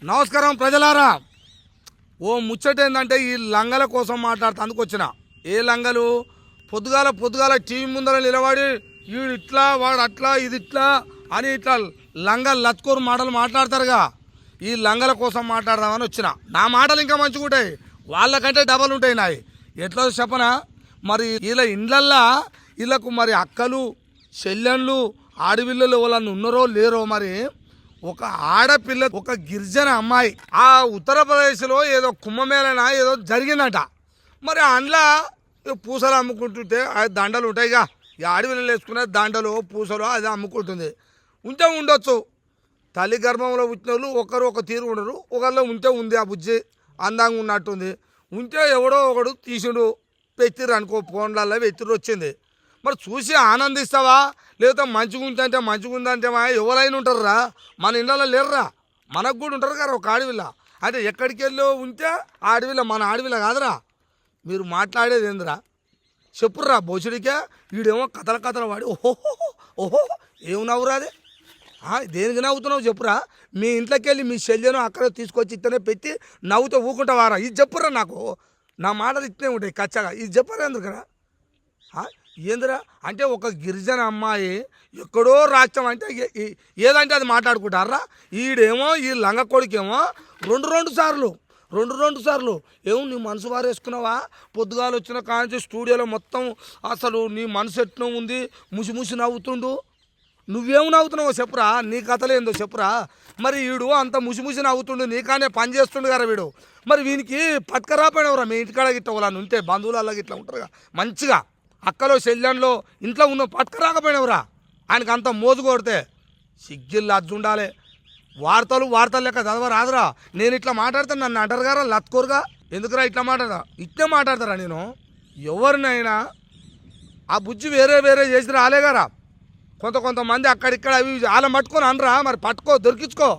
నమస్కారం ప్రజలారా. ఓ ముచ్చట ఏంటంటే ఈ లంగల కోసం మాట్లాడుతందుకు వచ్చిన. ఏ లంగలు? పొద్దుగాల టీవీ ముందర నిలబడి వీడు ఇట్లా వాడు అట్లా ఇది ఇట్లా అని ఇట్లా లంగలు లత్కోరు మాటలు మాట్లాడతారుగా. ఈ లంగల కోసం మాట్లాడదామని వచ్చిన. నా మాటలు ఇంకా మంచిగా ఉంటాయి, వాళ్ళకంటే డబల్ ఉంటాయి నాయి. ఎట్లా చెప్పనా? మరి వీళ్ళ ఇండ్లల్లా వీళ్ళకు మరి అక్కలు చెల్లెళ్ళు ఆడపిల్లలు వాళ్ళని ఉన్నారో లేరో. మరి ఒక ఆడపిల్ల, ఒక గిరిజన అమ్మాయి ఆ ఉత్తరప్రదేశ్లో ఏదో కుంభమేళన ఏదో జరిగిందట. మరి అందులో పూసలు అమ్ముకుంటుంటే అది దండలు ఉంటాయిగా, ఈ ఆడపిల్లలు వేసుకునే దండలు పూసలు అది అమ్ముకుంటుంది. ఉంటే ఉండొచ్చు, తల్లి గర్భంలో పుట్టిన వాళ్ళు ఒకరు ఒక తీరు ఉండరు, ఒకరిలో ఉంటే ఉంది ఆ బుజ్జి అందంగా ఉన్నట్టుంది. ఉంటే ఎవడో ఒకడు తీసిండు పెట్టిర్రు అనుకో, ఫోన్లలో వెత్తిరు వచ్చింది. మరి చూసి ఆనందిస్తావా, లేదా మంచిగా ఉందంటే మంచిగా ఉందంటే ఎవరైనా ఉంటారురా, మన ఇళ్ళలో లేరురా, మనకు కూడా ఉంటారు కదా ఒక ఆడవిల్ల. అంటే ఎక్కడికి వెళ్ళో ఉంటే ఆడవిల్ల మన ఆడవిల్ల కాదురా. మీరు మాట్లాడేది ఏందిరా చెప్పుర్రా. బోసుడికే వీడేమో కథలు వాడి ఓహో ఏం నవ్వురా అది, దేనికి నవ్వుతున్నావు చెప్పురా. మీ ఇంట్లోకి వెళ్ళి మీ శల్యను అక్కడ తీసుకొచ్చి ఇత్తనే పెట్టి నవ్వుతో ఊకుంటావారా? ఇది చెప్పుర్రా. నాకు నా మాటలు ఇట్నే ఉంటాయి కచ్చగా. ఇది చెప్పరా ఎందుకురా? ఏందిరా అంటే ఒక గిరిజన అమ్మాయి ఎక్కడో రాజ్యం అంటే ఏదంటే అది మాట్లాడుకుంటారా. ఈడేమో ఈ లంగ కొడుకేమో రెండు సార్లు ఏమో నీ మనసు వారు వేసుకున్నావా? పొద్దుగాలు వచ్చిన కాంచి స్టూడియోలో మొత్తం అసలు నీ మనసు ఎట్నో ఉంది, ముసి నవ్వుతుండు. నువ్వేం నవ్వుతున్నావో చెప్పురా, నీ కథలేందో చెప్పురా. మరి వీడు అంత ముసి నవ్వుతుండు, నీకానే పని చేస్తుండు కదా వీడు. మరి వీనికి పట్టుకరాపోయినవరా మీ ఇంటికాడ గిట్ట వాళ్ళని ఉంటే బంధువులు ఇట్లా ఉంటారుగా మంచిగా, అక్కలో చెల్లెంలో ఇంట్లో ఉన్న పట్టుకురాకపోయినవరా. ఆయనకు అంత మోజు కొడితే సిగ్గిళ్ళు అజ్జుండాలి. వార్తలు లెక్క చదవరాదురా. నేను ఇట్లా మాట్లాడతాను, నన్ను అంటారు గారా లత్కోరుగా. ఎందుకురా ఇట్లా మాట్లాడదా? ఇట్టే మాట్లాడతారా నేను? ఎవరినైనా ఆ బుజ్జి వేరే చేసి రాలే గారా. కొంతమంది అక్కడిక్కడ అవి వాళ్ళని పట్టుకొని అనరా. మరి పట్టుకో, దొరికించుకో.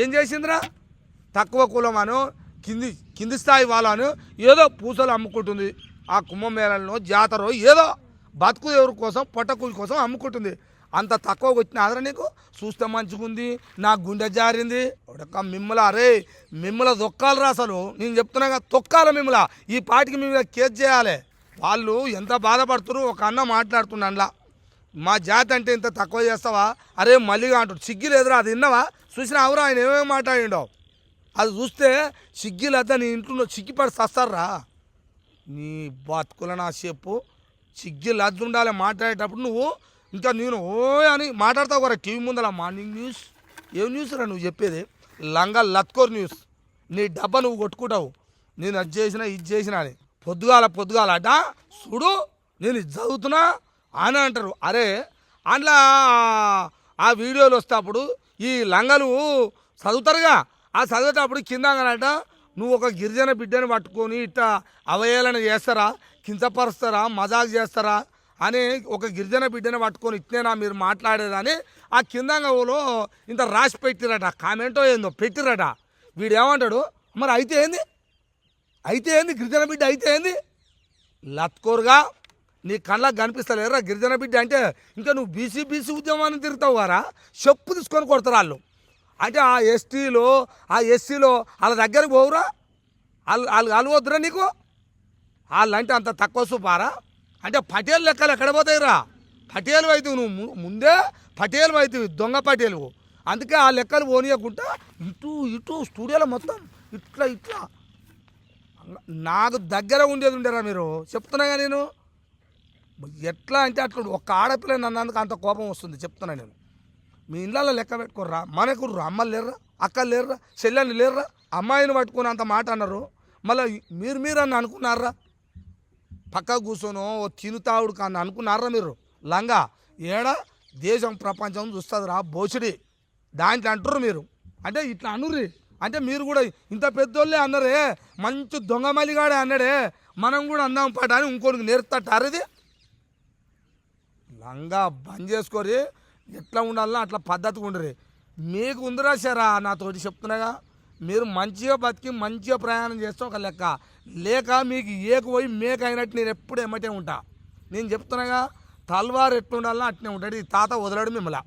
ఏం చేసిందిరా? తక్కువ కులమను, కింది స్థాయి వాళ్ళను ఏదో పూసలు అమ్ముకుంటుంది. ఆ కుంభమేళలో జాతర ఏదో బతుకు ఎవరి కోసం పొట్టకూలి కోసం అమ్ముకుంటుంది. అంత తక్కువగా వచ్చిన ఆదర నీకు చూస్తే మంచిగుంది, నా గుండె జారింది. ఒడక మిమ్మల దొక్కాలరా. అసలు నేను చెప్తున్నా తొక్కాల మిమ్మల. ఈ పాటికి మిమ్మల్ని కేసు చేయాలి. వాళ్ళు ఎంత బాధపడుతున్నారు. ఒక అన్న మాట్లాడుతున్నా అందులో, మా జాతి అంటే ఇంత తక్కువ చేస్తావా? అరే మళ్ళీగా అంటాడు. సిగ్గిలు ఎదురా అది విన్నావా? చూసినా అవరా ఆయన ఏమేమి మాట్లాడిండో. అది చూస్తే సిగ్గిలేదా నీ ఇంట్లో సిగ్గిపడి సస్తారా. నీ బతుకుల నా చెప్పు సిగ్గిలు అద్దు ఉండాలి మాట్లాడేటప్పుడు. నువ్వు ఇంకా నేను అని మాట్లాడతావు కదా టీవీ ముందర. మార్నింగ్ న్యూస్ ఏం న్యూస్ రా నువ్వు చెప్పేది? లంగా లత్కోర్ న్యూస్. నీ డబ్బా నువ్వు కొట్టుకుంటావు, నేను అది చేసినా ఇది చేసినా అని. పొద్దుగాల అట చూడు నేను ఇది చదువుతున్నా అని అంటారు. అరే అందులో ఆ వీడియోలు వస్తేప్పుడు ఈ లంగలు చదువుతారుగా, ఆ చదివేటప్పుడు కిందనట నువ్వు ఒక గిరిజన బిడ్డని పట్టుకొని ఇట్లా అవహేళన చేస్తారా, కించపరుస్తారా, మజాక్ చేస్తారా అని ఒక గిరిజన బిడ్డని పట్టుకొని ఇట్నేనా మీరు మాట్లాడేదని ఆ కిందంగలో ఇంత రాసి పెట్టిరట. కామెంటో ఏందో పెట్టిరట. వీడేమంటాడు మరి అయితే ఏంది గిరిజన బిడ్డ అయితే ఏంది? లత్కోరుగా నీ కళ్ళకు కనిపిస్తలేరా గిరిజన బిడ్డ అంటే? ఇంకా నువ్వు బీసీ ఉద్యమాన్ని తిరుగుతావు కదా, చెప్పు తీసుకొని కొడతారు వాళ్ళు. అంటే ఆ ఎస్టీలో ఆ ఎస్సీలో వాళ్ళ దగ్గరికి పోవురా, వాళ్ళు కలవద్దురా నీకు. వాళ్ళు అంటే అంత తక్కువ చూపారా? అంటే పటేల్ లెక్కలు ఎక్కడ పోతాయిరా? పటేలు అవుతావు నువ్వు, ముందే పటేలు అవుతావు, దొంగ పటేలు. అందుకే ఆ లెక్కలు పోనీయకుండా ఇటు స్టూడియోలో మొత్తం ఇట్లా నాకు దగ్గర ఉండేది ఉండేరా మీరు. చెప్తున్నాగా నేను ఎట్లా అంటే అట్లా ఒక్క ఆడపిల్ల నన్నందుకు అంత కోపం వస్తుంది. చెప్తున్నా నేను. మీ ఇళ్ళల్లో లెక్క పెట్టుకోర్రా. మనకు అమ్మలు లేర్రా, అక్కలు లేర్రా, చెల్లెళ్ళు లేర్రా? అమ్మాయిని పట్టుకుని అంత మాట అన్నారు. మళ్ళీ మీరు అని అనుకున్నారా? పక్క కూర్చొనో తినుతావుడు కానీ అనుకున్నారా మీరు? లంగా ఏడా దేశం ప్రపంచం చూస్తుంది రా బోచుడి దాంట్లో అంటారు మీరు. అంటే ఇట్లా అనుర్రి అంటే మీరు కూడా ఇంత పెద్దోళ్ళే అన్నారే, మంచి దొంగమలిగాడే అన్నాడే, మనం కూడా అందాం పాట అని ఇంకోటికి నేర్తారు. ఇది లంగా బంద్ చేసుకోరి. ఎట్లా ఉండాలన్నా అట్లా పద్ధతిగా ఉండరు. మీకు ఉందిరా సరా నాతోటి చెప్తున్నాగా. మీరు మంచిగా బతికి మంచిగా ప్రయాణం చేస్తే ఒక లెక్క, లేక మీకు ఏకపోయి మేక అయినట్టు నేను ఎప్పుడు ఎమ్మటే ఉంటా. నేను చెప్తున్నాగా తల్వారు ఎట్లా ఉండాలన్నా అట్నే ఉంటాడు. ఈ తాత వదలడు మిమ్మల్ని,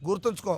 గుర్తుంచుకో.